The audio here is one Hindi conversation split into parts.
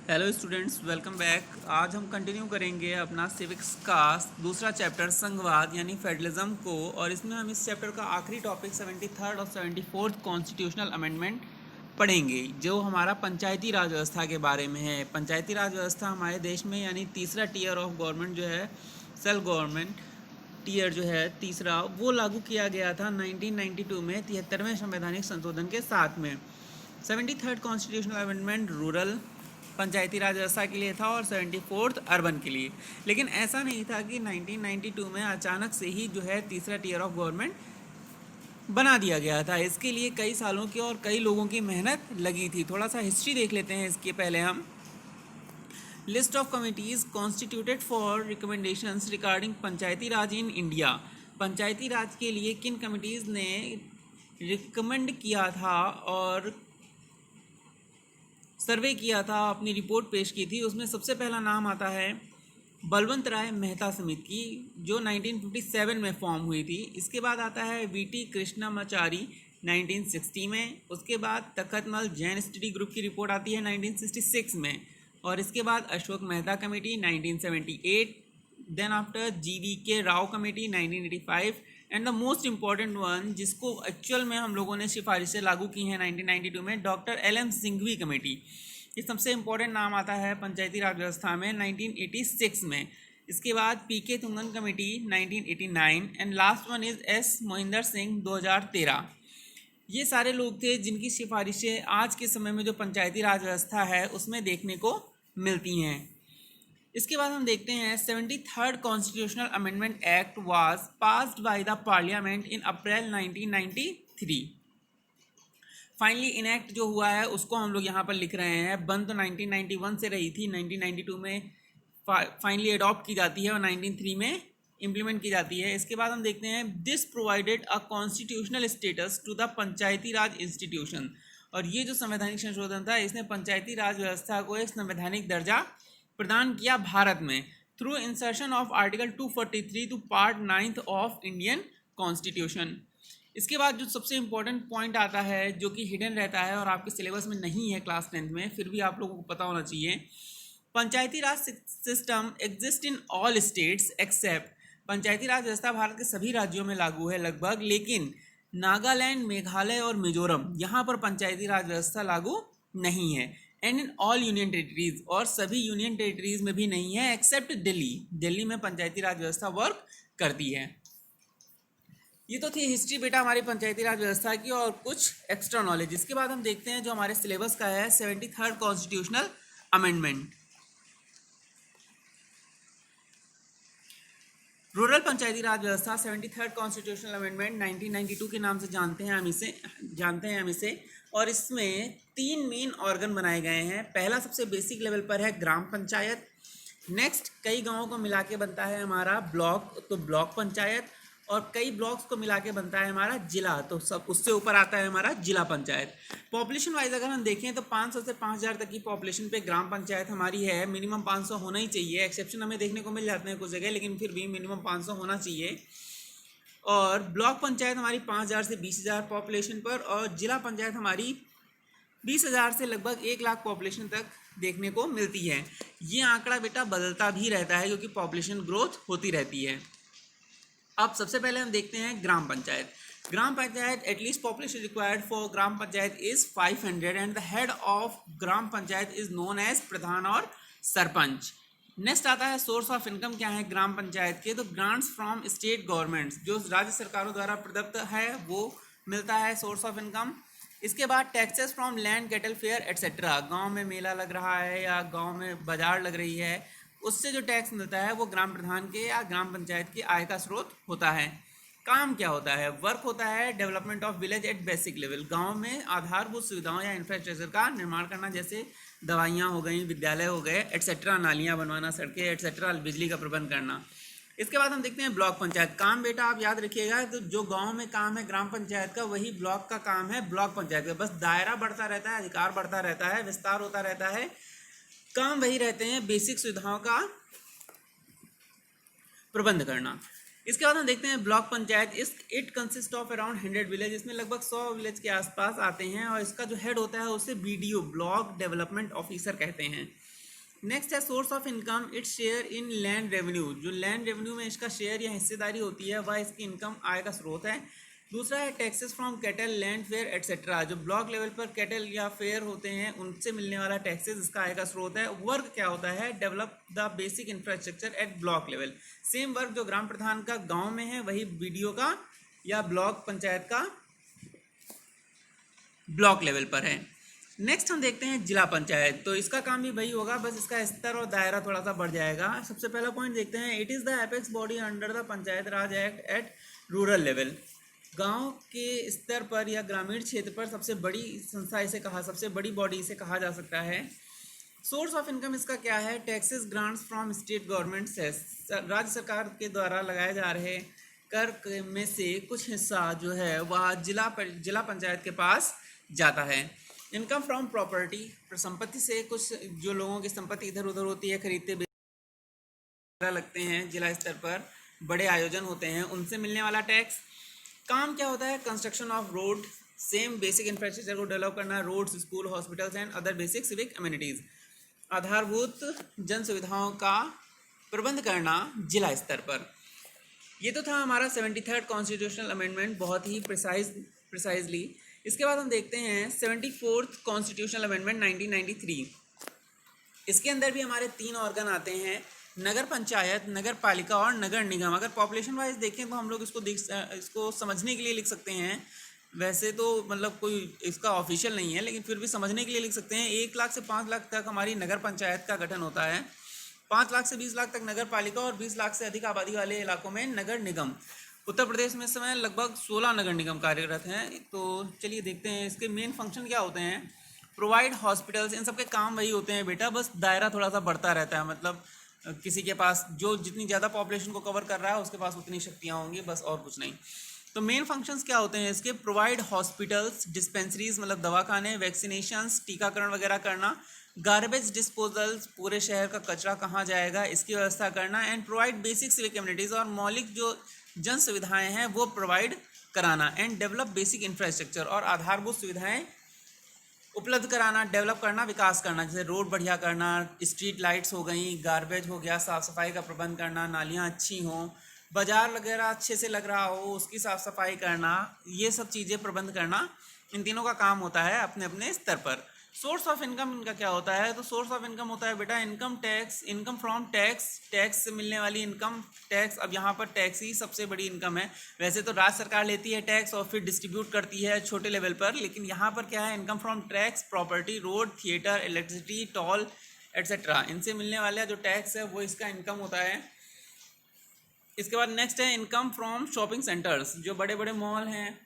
Hello students, welcome back. आज हम कंटिन्यू करेंगे अपना सिविक्स का दूसरा चैप्टर संघवाद यानी फेडरलिज्म को, और इसमें हम इस चैप्टर का आखिरी टॉपिक 73rd और 74th कॉन्स्टिट्यूशनल अमेंडमेंट पढ़ेंगे, जो हमारा पंचायती राज व्यवस्था के बारे में है। पंचायती राज व्यवस्था हमारे देश में यानी तीसरा टीयर ऑफ गवर्नमेंट जो है, सेल्फ गवर्नमेंट टीयर जो है तीसरा, वो लागू किया गया था 1992 में 73वें संवैधानिक संशोधन के साथ में। 73rd कॉन्स्टिट्यूशनल अमेंडमेंट रूरल पंचायती राज व्यवस्था के लिए था और 74th अर्बन के लिए। लेकिन ऐसा नहीं था कि 1992 में अचानक से ही जो है तीसरा टीयर ऑफ गवर्नमेंट बना दिया गया था। इसके लिए कई सालों की और कई लोगों की मेहनत लगी थी। थोड़ा सा हिस्ट्री देख लेते हैं इसके पहले हम। List of committees constituted for recommendations regarding Panchayati Raj in India. Panchayati Raj के लिए किन कमिटीज़ ने रिकमेंड किया था और सर्वे किया था, अपनी रिपोर्ट पेश की थी। उसमें सबसे पहला नाम आता है बलवंत राय मेहता समिति की, जो 1957 में फॉर्म हुई थी। इसके बाद आता है वीटी कृष्णमाचारी 1960 में। उसके बाद तखतमल जैन स्टडी ग्रुप की रिपोर्ट आती है 1966 में। और इसके बाद Ashok Mehta committee 1978। Then after GVK Rao committee 1985 and the most important one, जिसको एक्चुअल में हम लोगों ने सिफारिशें लागू की हैं 1992 में, डॉक्टर LM सिंघवी कमेटी। ये सबसे इम्पॉर्टेंट नाम आता है पंचायती राज व्यवस्था में 1986 में। इसके बाद PK Thungon committee 1989 and last one is S Mohinder Singh 2013। ये सारे लोग थे जिनकी सिफारिशें आज के समय में जो पंचायती राज व्यवस्था है उसमें देखने को मिलती हैं। इसके बाद हम देखते हैं 73rd constitutional amendment act was passed by the parliament in April 1993। Finally enact जो हुआ है उसको हम लोग यहाँ पर लिख रहे हैं। बन तो 1991 से रही थी, 1992 में फाइनली अडॉप्ट की जाती है और 1993 में इम्प्लीमेंट की जाती है। इसके बाद हम देखते हैं this provided a constitutional status to the panchayati raj institution. और ये जो संवैधानिक संशोधन था, इसने पंचायती राज व्यवस्था को एक संवैधानिक दर्जा प्रदान किया भारत में through insertion of article 243 to part 9 of Indian constitution. इसके बाद जो सबसे इम्पोर्टेंट पॉइंट आता है, जो कि हिडन रहता है और आपके सिलेबस में नहीं है क्लास 10th में, फिर भी आप लोगों को पता होना चाहिए। Panchayati Raj system exist in all states except. Panchayati Raj व्यवस्था भारत के सभी राज्यों में लागू है लगभग, लेकिन नागालैंड, मेघालय और मिजोरम, यहाँ पर पंचायती राज व्यवस्था लागू नहीं है। And in all union territories, और सभी यूनियन टेरिटरीज में भी नहीं है एक्सेप्ट दिल्ली। दिल्ली में पंचायती राज व्यवस्था वर्क करती है। ये तो थी हिस्ट्री बेटा हमारी पंचायती राज व्यवस्था की और कुछ एक्स्ट्रा नॉलेज। इसके बाद हम देखते हैं जो हमारे सिलेबस का है 73rd कॉन्स्टिट्यूशनल अमेंडमेंट। रूरल पंचायती राज व्यवस्था 73rd कॉन्स्टिट्यूशनल अमेंडमेंट 1992 के नाम से जानते हैं हम इसे। और इसमें 3 मेन ऑर्गन बनाए गए हैं। पहला सबसे बेसिक लेवल पर है ग्राम पंचायत। नेक्स्ट कई गांवों को मिला के बनता है हमारा ब्लॉक, तो ब्लॉक पंचायत। और कई ब्लॉक्स को मिला के बनता है हमारा जिला, तो सब उससे ऊपर आता है हमारा जिला पंचायत। पॉपुलेशन वाइज अगर हम देखें तो 500 से 5000 तक की पॉपुलेशन पे ग्राम पंचायत हमारी है। मिनिमम 500 होना ही चाहिए। एक्सेप्शन हमें देखने को मिल जाते हैं कुछ जगह, लेकिन फिर भी मिनिमम 500 होना चाहिए। और ब्लॉक पंचायत हमारी 5000 से 20000 पॉपुलेशन पर, और जिला पंचायत हमारी 20000 से लगभग 1 लाख पॉपुलेशन तक देखने को मिलती है। ये आंकड़ा बेटा बदलता भी रहता है क्योंकि पॉपुलेशन ग्रोथ होती रहती है। अब सबसे पहले हम देखते हैं gram panchayat. Gram panchayat at least population required for gram panchayat is 500 and the head of gram panchayat is known as pradhan और सरपंच। नेक्स्ट आता है सोर्स ऑफ इनकम क्या है ग्राम पंचायत के, तो ग्रांट्स फ्रॉम स्टेट गवर्नमेंट्स, जो राज्य सरकारों द्वारा प्रदत्त है वो मिलता है सोर्स ऑफ इनकम। इसके बाद taxes from land, cattle, fair etcetera. गांव में मेला लग रहा है या गांव में बाजार लग रही है, उससे जो टैक्स मिलता है वो ग्राम प्रधान के या ग्राम पंचायत की आय का स्रोत होता है। काम क्या होता है? वर्क होता है development of village at basic level. गांव में आधारभूत सुविधाओं या इंफ्रास्ट्रक्चर का निर्माण करना, जैसे दवाइयाँ हो गई, विद्यालय हो गए एट्सेट्रा, नालियाँ बनवाना, सड़कें एट्सेट्रा, बिजली का प्रबंध करना। इसके बाद हम देखते हैं ब्लॉक पंचायत। काम बेटा आप याद रखिएगा, तो जो गांव में काम है ग्राम पंचायत का, वही ब्लॉक का काम है ब्लॉक पंचायत का। बस दायरा बढ़ता रहता है, अधिकार बढ़ता रहता है, विस्तार होता रहता है, काम वही रहते हैं, बेसिक सुविधाओं का प्रबंध करना। इसके बाद हम देखते हैं block panchayat. It consist of around 100 village. इसमें लगभग 100 विलेज के आसपास आते हैं, और इसका जो हेड होता है उसे BDO, ब्लॉक डेवलपमेंट ऑफिसर कहते हैं। नेक्स्ट है source of income, its share in land revenue, जो लैंड रेवेन्यू में इसका शेयर या हिस्सेदारी होती है वह इसकी इनकम आय का स्रोत है। दूसरा है taxes from cattle, land fair etcetera, जो ब्लॉक लेवल पर कैटल या फेयर होते हैं उनसे मिलने वाला टैक्सेस इसका आय का स्रोत है। वर्क क्या होता है, develop the basic infrastructure at block level, same work जो ग्राम प्रधान का गाँव में है वही बीडीओ का या ब्लॉक पंचायत का ब्लॉक लेवल पर है। नेक्स्ट हम देखते हैं जिला पंचायत, तो इसका काम भी वही होगा, बस इसका स्तर और दायरा थोड़ा सा बढ़ जाएगा। सबसे पहला पॉइंट देखते हैं, it is the apex body under the panchayat Raj act at rural level, गांव के स्तर पर या ग्रामीण क्षेत्र पर सबसे बड़ी संस्था इसे कहा, सबसे बड़ी बॉडी इसे कहा जा सकता है। सोर्स ऑफ इनकम इसका क्या है, taxes grants from state government से, राज्य सरकार के द्वारा लगाए जा रहे कर में से कुछ हिस्सा जो है वह जिला पंचायत के पास जाता है। इनकम फ्रॉम प्रॉपर्टी, संपत्ति से कुछ जो लोगों की संपत्ति इधर उधर होती है, खरीदते लगते हैं जिला स्तर पर, बड़े आयोजन होते हैं, उनसे मिलने वाला टैक्स। काम क्या होता है, construction of road, same basic infrastructure को डेवलप करना, roads, school, hospitals and other basic civic amenities, आधारभूत जन सुविधाओं का प्रबंध करना जिला स्तर पर। ये तो था हमारा 73rd कॉन्स्टिट्यूशनल अमेंडमेंट, बहुत ही प्रिसाइजली। इसके बाद हम देखते हैं 74th कॉन्स्टिट्यूशनल अमेंडमेंट 1993। इसके अंदर भी हमारे 3 ऑर्गन आते हैं, नगर पंचायत, नगर पालिका और नगर निगम। अगर पॉपुलेशन वाइज देखें तो हम लोग इसको समझने के लिए लिख सकते हैं, वैसे तो मतलब कोई इसका ऑफिशियल नहीं है लेकिन फिर भी समझने के लिए लिख सकते हैं। 1 लाख से 5 लाख तक हमारी नगर पंचायत का गठन होता है, 5 लाख से 20 लाख तक नगर पालिका और 20 लाख से अधिक आबादी वाले इलाकों में नगर निगम। उत्तर प्रदेश में इस समय लगभग 16 नगर निगम कार्यरत हैं। तो चलिए देखते हैं इसके मेन फंक्शन क्या होते हैं। प्रोवाइड हॉस्पिटल्स, इन सब के काम वही होते हैं बेटा, बस दायरा थोड़ा सा बढ़ता रहता है, मतलब किसी के पास जो जितनी ज़्यादा पॉपुलेशन को कवर कर रहा है उसके पास उतनी शक्तियाँ होंगी, बस और कुछ नहीं। तो मेन फंक्शंस क्या होते हैं इसके, प्रोवाइड हॉस्पिटल्स, डिस्पेंसरीज मतलब दवाखाने, वैक्सीनेशंस, टीकाकरण वगैरह करना, गार्बेज डिस्पोजल्स, पूरे शहर का कचरा कहाँ जाएगा इसकी व्यवस्था करना, and provide basic civic communities, और मौलिक जो जन सुविधाएँ हैं वो प्रोवाइड कराना, एंड डेवलप बेसिक इंफ्रास्ट्रक्चर, और आधारभूत सुविधाएँ उपलब्ध कराना, डेवलप करना, विकास करना, जैसे रोड बढ़िया करना, स्ट्रीट लाइट्स हो गई, गार्बेज हो गया, साफ़ सफाई का प्रबंध करना, नालियाँ अच्छी हों, बाजार वगैरह अच्छे से लग रहा हो उसकी साफ़ सफाई करना, ये सब चीज़ें प्रबंध करना, इन तीनों का काम होता है अपने अपने स्तर पर। सोर्स ऑफ इनकम इनका क्या होता है, तो सोर्स ऑफ इनकम होता है बेटा income tax, income from tax, tax से मिलने वाली इनकम, टैक्स। अब यहाँ पर टैक्स ही सबसे बड़ी इनकम है, वैसे तो राज्य सरकार लेती है टैक्स और फिर डिस्ट्रीब्यूट करती है छोटे लेवल पर, लेकिन यहाँ पर क्या है, income from tax, property, road, theatre, electricity, toll etcetera, इनसे मिलने वाला जो टैक्स है वो इसका इनकम होता है। इसके बाद नेक्स्ट है इनकम फ्रॉम शॉपिंग सेंटर्स, जो बड़े बड़े मॉल हैं,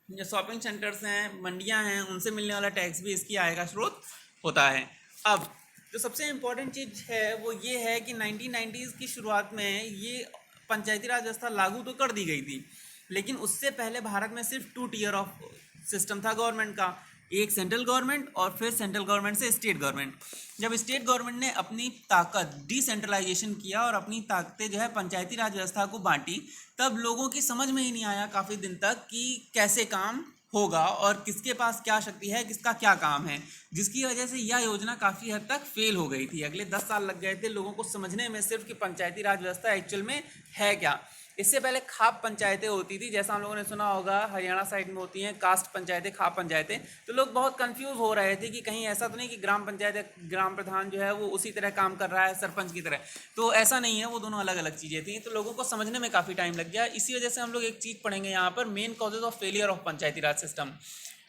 जो शॉपिंग सेंटर्स हैं, मंडियां हैं, उनसे मिलने वाला टैक्स भी इसकी आय का स्रोत होता है। अब जो सबसे इम्पोर्टेंट चीज़ है वो ये है कि 1990s की शुरुआत में ये पंचायती राज व्यवस्था लागू तो कर दी गई थी, लेकिन उससे पहले भारत में सिर्फ 2 टियर ऑफ सिस्टम था गवर्नमेंट का, एक सेंट्रल गवर्नमेंट और फिर सेंट्रल गवर्नमेंट से स्टेट गवर्नमेंट। जब स्टेट गवर्नमेंट ने अपनी ताकत डिसेंट्रलाइजेशन किया और अपनी ताकतें जो है पंचायती राज व्यवस्था को बांटी, तब लोगों की समझ में ही नहीं आया काफ़ी दिन तक कि कैसे काम होगा और किसके पास क्या शक्ति है, किसका क्या काम है, जिसकी वजह से यह योजना काफ़ी हद तक फेल हो गई थी। अगले 10 साल लग गए थे लोगों को समझने में सिर्फ कि पंचायती राज व्यवस्था एक्चुअल में है क्या। इससे पहले खाप पंचायतें होती थी, जैसा हम लोगों ने सुना होगा हरियाणा साइड में होती हैं कास्ट पंचायतें, खाप पंचायतें, तो लोग बहुत कंफ्यूज हो रहे थे कि कहीं ऐसा तो नहीं कि ग्राम पंचायत ग्राम प्रधान जो है वो उसी तरह काम कर रहा है सरपंच की तरह, तो ऐसा नहीं है, वो दोनों अलग अलग चीज़ें थी। तो लोगों को समझने में काफ़ी टाइम लग गया। इसी वजह से हम लोग एक चीज़ पढ़ेंगे यहाँ पर, main causes of failure of Panchayati Raj system.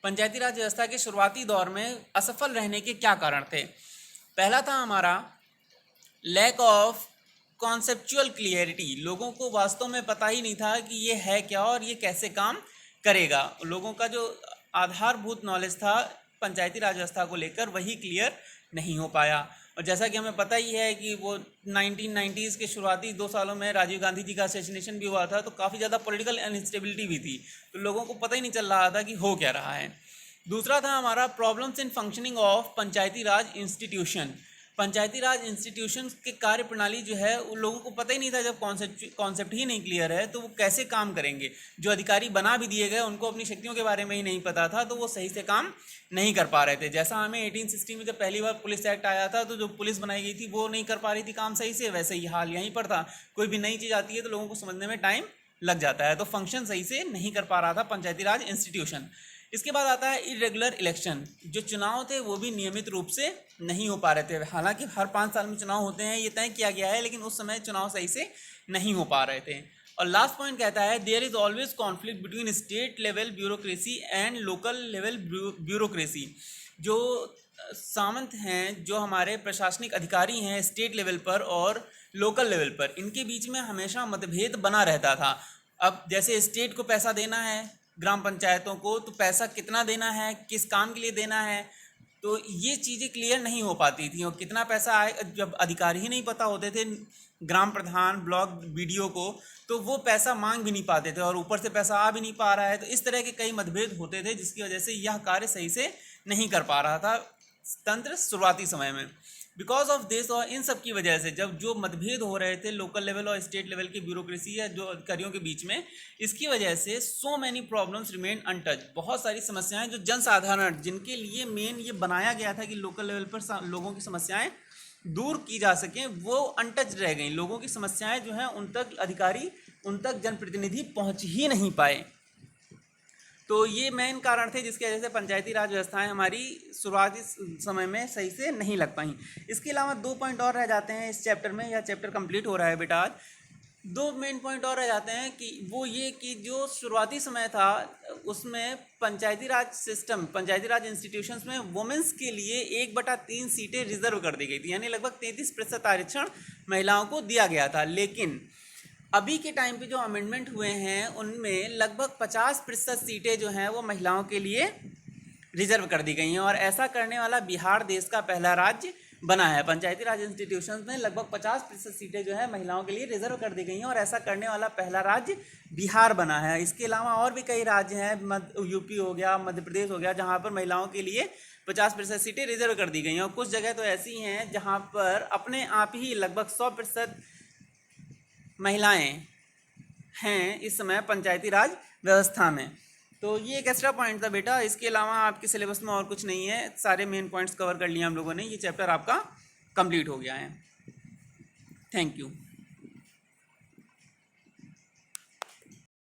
Panchayati Raj व्यवस्था के शुरुआती दौर में असफल रहने के क्या कारण थे। पहला था हमारा लैक ऑफ कॉन्सेप्चुअल क्लियरिटी, लोगों को वास्तव में पता ही नहीं था कि ये है क्या और ये कैसे काम करेगा। लोगों का जो आधारभूत नॉलेज था पंचायती राज व्यवस्था को लेकर वही क्लियर नहीं हो पाया। और जैसा कि हमें पता ही है कि वो 1990s के शुरुआती 2 सालों में राजीव गांधी जी का असेसिनेशन भी हुआ था, तो काफ़ी ज़्यादा पॉलिटिकल अनस्टेबिलिटी भी थी, तो लोगों को पता ही नहीं चल रहा था कि हो क्या रहा है। दूसरा था हमारा problems in functioning of Panchayati raj institution, Panchayati raj institution के कार्य प्रणाली जो है उन लोगों को पता ही नहीं था। जब कॉन्सेप्ट ही नहीं क्लियर है तो वो कैसे काम करेंगे। जो अधिकारी बना भी दिए गए उनको अपनी शक्तियों के बारे में ही नहीं पता था, तो वो सही से काम नहीं कर पा रहे थे। जैसा हमें 1860 में जब पहली बार पुलिस एक्ट आया था तो जो पुलिस बनाई गई थी वो नहीं कर पा रही थी काम सही से, वैसे ही हाल यहीं पर था। कोई भी नई चीज़ आती है तो लोगों को समझने में टाइम लग जाता है, तो फंक्शन सही से नहीं कर पा रहा था पंचायती राज इंस्टीट्यूशन। इसके बाद आता है इरेगुलर इलेक्शन। जो चुनाव थे वो भी नियमित रूप से नहीं हो पा रहे थे। हालांकि हर 5 साल में चुनाव होते हैं, ये तय किया गया है, लेकिन उस समय चुनाव सही से नहीं हो पा रहे थे। और लास्ट पॉइंट कहता है there is always conflict between state level bureaucracy and local level bureaucracy. जो सामंत हैं, जो हमारे प्रशासनिक अधिकारी हैं स्टेट लेवल पर और लोकल लेवल पर, इनके बीच में हमेशा मतभेद बना रहता था। अब जैसे स्टेट को पैसा देना है ग्राम पंचायतों को, तो पैसा कितना देना है, किस काम के लिए देना है, तो ये चीज़ें क्लियर नहीं हो पाती थी। और कितना पैसा आए, जब अधिकारी ही नहीं पता होते थे ग्राम प्रधान ब्लॉक बीडीओ को, तो वो पैसा मांग भी नहीं पाते थे और ऊपर से पैसा आ भी नहीं पा रहा है। तो इस तरह के कई मतभेद होते थे जिसकी वजह से यह कार्य सही से नहीं कर पा रहा था तंत्र शुरुआती समय में। बिकॉज ऑफ दिस, और इन सब की वजह से जब जो मतभेद हो रहे थे लोकल लेवल और स्टेट लेवल की ब्यूरोक्रेसी या जो अधिकारियों के बीच में, इसकी वजह से so many problems remain untouch. बहुत सारी समस्याएं जो जनसाधारण, जिनके लिए मेन ये बनाया गया था कि लोकल लेवल पर लोगों की समस्याएं दूर की जा सकें, वो अनटच रह गई। लोगों की समस्याएं जो हैं उन तक अधिकारी, उन तक जनप्रतिनिधि पहुंच ही नहीं पाए। तो ये मेन कारण थे जिसकी वजह से पंचायती राज व्यवस्थाएं हमारी शुरुआती समय में सही से नहीं लग पाई। इसके अलावा 2 पॉइंट और रह जाते हैं इस चैप्टर में, या चैप्टर कंप्लीट हो रहा है बेटा आज। 2 मेन पॉइंट और रह जाते हैं कि वो ये कि जो शुरुआती समय था उसमें पंचायती राज सिस्टम, पंचायती राज इंस्टीट्यूशंस में वुमेंस के लिए 1/3 सीटें रिजर्व कर दी गई थी, यानी लगभग 33% आरक्षण महिलाओं को दिया गया था। लेकिन अभी के टाइम पे जो अमेंडमेंट हुए हैं उनमें लगभग 50% सीटें जो हैं वो महिलाओं के लिए रिजर्व कर दी गई हैं। और ऐसा करने वाला बिहार देश का पहला राज्य बना है। पंचायती राज इंस्टीट्यूशंस में लगभग 50% सीटें जो है महिलाओं के लिए रिजर्व कर दी गई हैं और ऐसा करने वाला पहला राज्य बिहार बना है। इसके अलावा और भी कई राज्य हैं, यूपी हो गया, मध्य प्रदेश हो गया, जहाँ पर महिलाओं के लिए 50% सीटें रिजर्व कर दी गई हैं। और कुछ जगह तो ऐसी हैं जहाँ पर अपने आप ही लगभग 100% महिलाएं हैं इस समय पंचायती राज व्यवस्था में। तो ये एक एक्स्ट्रा पॉइंट था बेटा। इसके अलावा आपके सिलेबस में और कुछ नहीं है, सारे मेन पॉइंट्स कवर कर लिए हम लोगों ने। ये चैप्टर आपका कंप्लीट हो गया है। Thank you.